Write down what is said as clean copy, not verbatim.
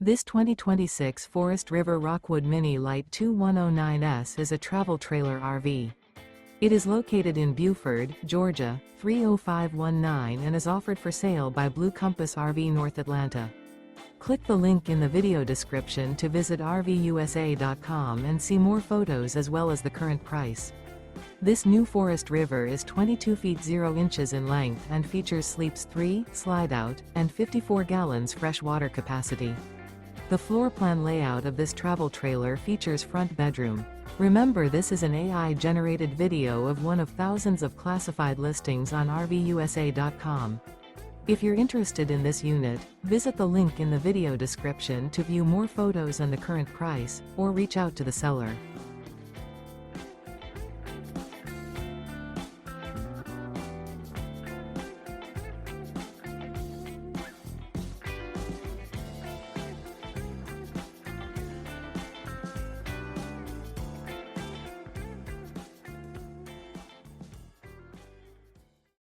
This 2026 Forest River Rockwood Mini Lite 2109S is a travel trailer RV. It is located in Buford, Georgia, 30519 and is offered for sale by Blue Compass RV North Atlanta. Click the link in the video description to visit RVUSA.com and see more photos as well as the current price. This new Forest River is 22 feet 0 inches in length and features sleeps 3, Slideout, and 54 gallons fresh water capacity. The floor plan layout of this travel trailer features front bedroom. Remember, this is an AI-generated video of one of thousands of classified listings on RVUSA.com. If you're interested in this unit, visit the link in the video description to view more photos and the current price, or reach out to the seller.